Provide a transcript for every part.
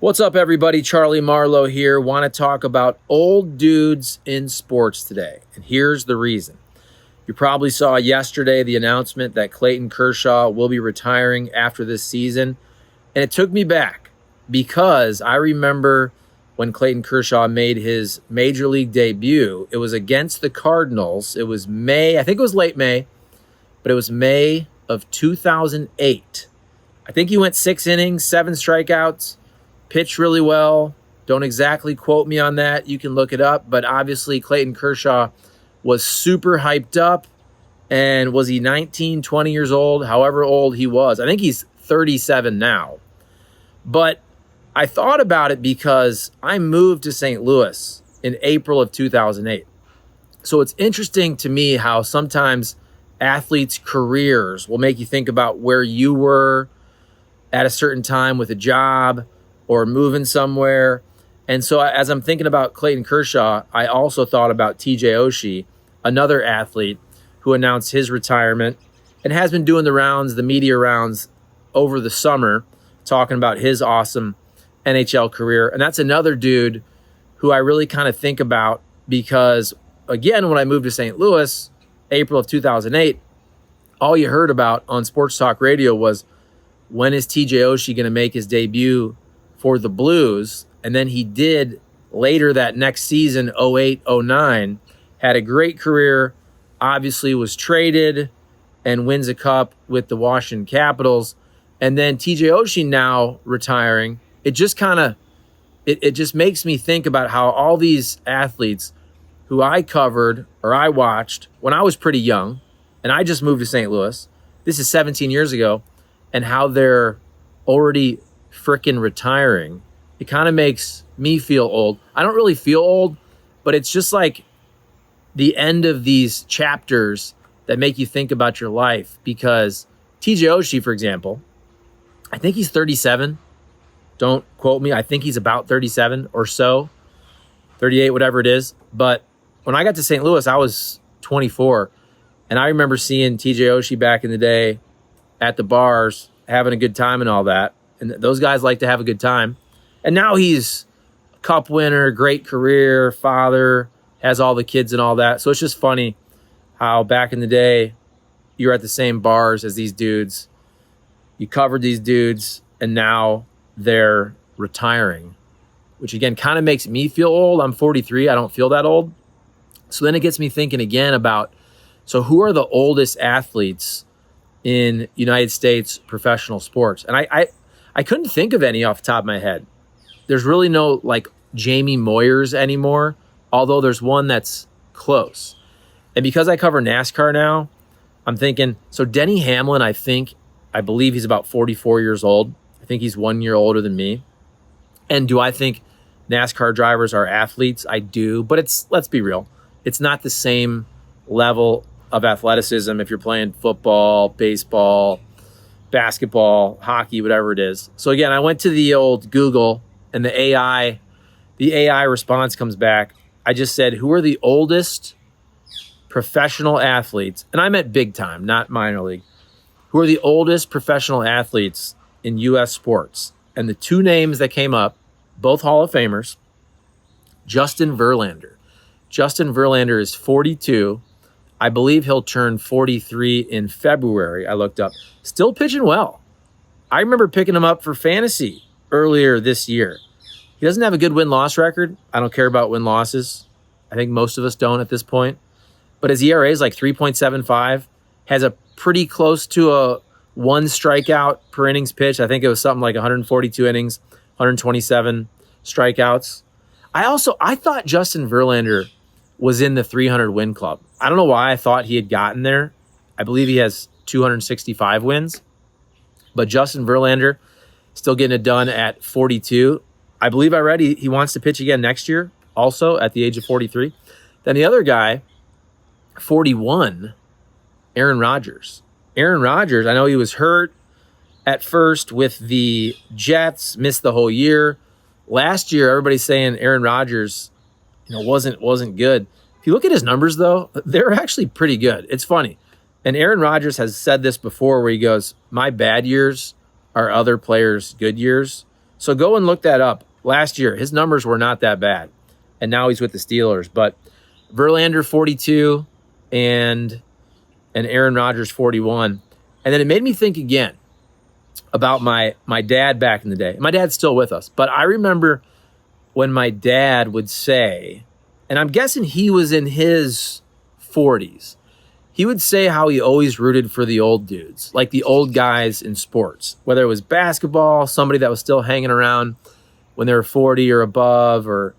What's up, everybody? Charlie Marlow here. Want to talk about old dudes in sports today. And here's the reason. You probably saw yesterday the announcement that Clayton Kershaw will be retiring after this season. And it took me back because I remember when Clayton Kershaw made his major league debut. It was against the Cardinals. It was May, I think it was late May, but it was May of 2008. I think he went 6 innings, 7 strikeouts. Pitched really well. Don't exactly quote me on that. You can look it up. But obviously, Clayton Kershaw was super hyped up. And was he 19, 20 years old? However old he was. I think he's 37 now. But I thought about it because I moved to St. Louis in April of 2008. So it's interesting to me how sometimes athletes' careers will make you think about where you were at a certain time with a job or moving somewhere. And so as I'm thinking about Clayton Kershaw, I also thought about TJ Oshie, another athlete who announced his retirement and has been doing the rounds, the media rounds over the summer, talking about his awesome NHL career. And that's another dude who I really kind of think about because, again, when I moved to St. Louis, April of 2008, all you heard about on sports talk radio was, when is TJ Oshie going to make his debut for the Blues? And then he did later that next season, 08-09, had a great career, obviously was traded and wins a cup with the Washington Capitals. And then TJ Oshie now retiring. It just kind of, it just makes me think about how all these athletes who I covered or I watched when I was pretty young, and I just moved to St. Louis, this is 17 years ago, and how they're already frickin' retiring. It kind of makes me feel old. I don't really feel old, but it's just like the end of these chapters that make you think about your life. Because TJ Oshie, for example, I think he's 37. Don't quote me. I think he's about 37 or so, 38, whatever it is. But when I got to St. Louis, I was 24. And I remember seeing TJ Oshie back in the day at the bars, having a good time and all that. And those guys like to have a good time. And now he's a cup winner, great career, father, has all the kids and all that. So it's just funny how back in the day, you're at the same bars as these dudes. You covered these dudes, and now they're retiring, which again kind of makes me feel old. I'm 43. I don't feel that old. So then it gets me thinking again about, so who are the oldest athletes in United States professional sports? And I couldn't think of any off the top of my head. There's really no like Jamie Moyers anymore, although there's one that's close. And because I cover NASCAR now, I'm thinking, so Denny Hamlin, I believe he's about 44 years old. I think he's 1 year older than me. And do I think NASCAR drivers are athletes? I do, but let's be real. It's not the same level of athleticism if you're playing football, baseball, basketball, hockey, whatever it is. So again, I went to the old Google, and the AI response comes back. I just said, who are the oldest professional athletes? And I meant big time, not minor league. Who are the oldest professional athletes in U.S. sports? And the two names that came up, both Hall of Famers, Justin Verlander. Justin Verlander is 42. I believe he'll turn 43 in February. I looked up. Still pitching well. I remember picking him up for fantasy earlier this year. He doesn't have a good win-loss record. I don't care about win-losses. I think most of us don't at this point. But his ERA is like 3.75. Has a pretty close to a 1 strikeout per innings pitch. I think it was something like 142 innings, 127 strikeouts. I thought Justin Verlander was in the 300 win club. I don't know why I thought he had gotten there. I believe he has 265 wins. But Justin Verlander still getting it done at 42. I believe I read he wants to pitch again next year, also at the age of 43. Then the other guy, 41, Aaron Rodgers. Aaron Rodgers, I know he was hurt at first with the Jets, missed the whole year. Last year, everybody's saying Aaron Rodgers, wasn't good. If you look at his numbers, though, they're actually pretty good. It's funny. And Aaron Rodgers has said this before where he goes, my bad years are other players' good years. So go and look that up. Last year, his numbers were not that bad. And now he's with the Steelers. But Verlander 42 and Aaron Rodgers 41. And then it made me think again about my dad back in the day. My dad's still with us. But I remember when my dad would say, and I'm guessing he was in his 40s, he would say how he always rooted for the old dudes, like the old guys in sports, whether it was basketball, somebody that was still hanging around when they were 40 or above, or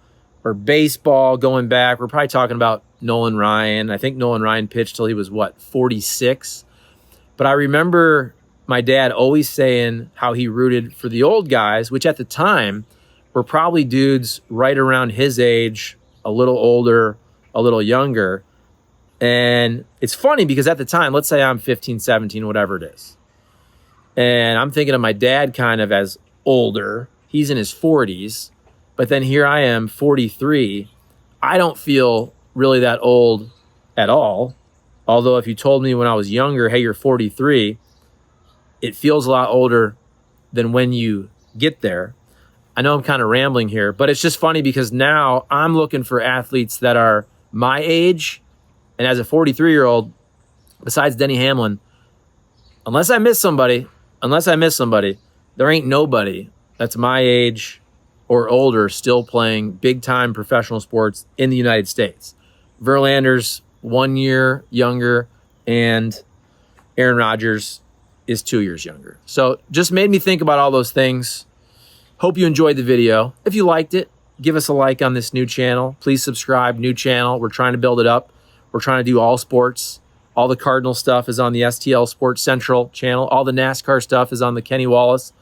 baseball going back. We're probably talking about Nolan Ryan. I think Nolan Ryan pitched till he was, 46? But I remember my dad always saying how he rooted for the old guys, which at the time were probably dudes right around his age, a little older, a little younger. And it's funny because at the time, let's say I'm 15, 17, whatever it is. And I'm thinking of my dad kind of as older. He's in his 40s. But then here I am, 43. I don't feel really that old at all. Although if you told me when I was younger, hey, you're 43, it feels a lot older than when you get there. I know I'm kind of rambling here, but it's just funny because now I'm looking for athletes that are my age. And as a 43-year-old, besides Denny Hamlin, unless I miss somebody, there ain't nobody that's my age or older still playing big-time professional sports in the United States. Verlander's 1 year younger, and Aaron Rodgers is 2 years younger. So just made me think about all those things. Hope you enjoyed the video. If you liked it, give us a like on this new channel. Please subscribe, new channel. We're trying to build it up. We're trying to do all sports. All the Cardinal stuff is on the STL Sports Central channel. All the NASCAR stuff is on the Kenny Wallace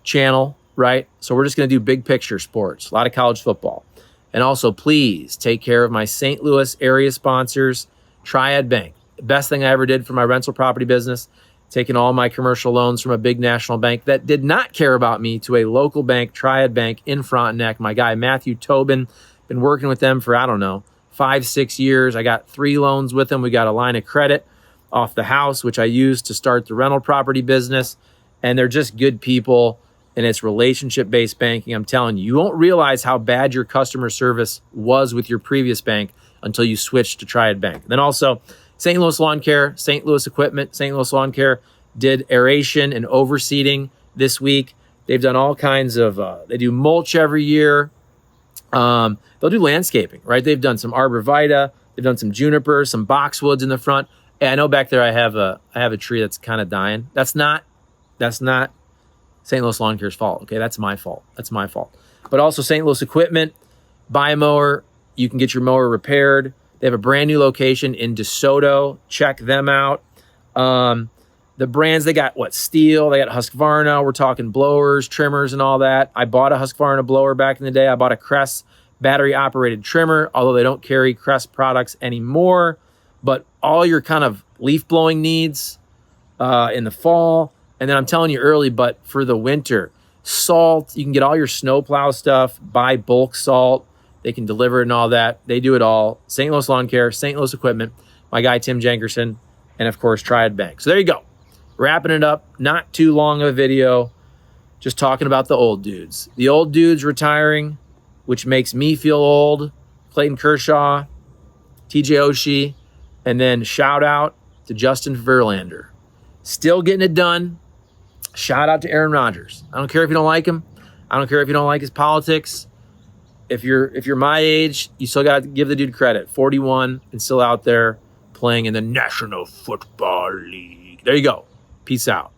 channel, right? So we're just going to do big picture sports, a lot of college football. And also, please take care of my St. Louis area sponsors, Triad Bank. The best thing I ever did for my rental property business, taking all my commercial loans from a big national bank that did not care about me to a local bank, Triad Bank in Frontenac. My guy, Matthew Tobin, been working with them for, 5-6 years. I got 3 loans with them. We got a line of credit off the house, which I used to start the rental property business. And they're just good people, and it's relationship-based banking. I'm telling you, you won't realize how bad your customer service was with your previous bank until you switch to Triad Bank. Then also, St. Louis Lawn Care, St. Louis Equipment, St. Louis Lawn Care did aeration and overseeding this week. They've done all kinds of, they do mulch every year. They'll do landscaping, right? They've done some arborvitae. They've done some juniper, some boxwoods in the front. And I know back there I have a tree that's kind of dying. That's not St. Louis Lawn Care's fault. Okay, that's my fault. But also St. Louis Equipment, buy a mower. You can get your mower repaired. They have a brand new location in DeSoto. Check them out. The brands, they got Steel, they got Husqvarna. We're talking blowers, trimmers, and all that. I bought a Husqvarna blower back in the day. I bought a Crest battery-operated trimmer, although they don't carry Crest products anymore. But all your kind of leaf blowing needs in the fall. And then I'm telling you early, but for the winter, salt, you can get all your snowplow stuff, buy bulk salt. They can deliver it and all that. They do it all. St. Louis Lawn Care, St. Louis Equipment, my guy Tim Jenkerson, and of course, Triad Bank. So there you go. Wrapping it up. Not too long of a video. Just talking about the old dudes. The old dudes retiring, which makes me feel old. Clayton Kershaw, TJ Oshie, and then shout out to Justin Verlander. Still getting it done. Shout out to Aaron Rodgers. I don't care if you don't like him. I don't care if you don't like his politics. If you're my age, you still got to give the dude credit. 41 and still out there playing in the National Football League. There you go. Peace out.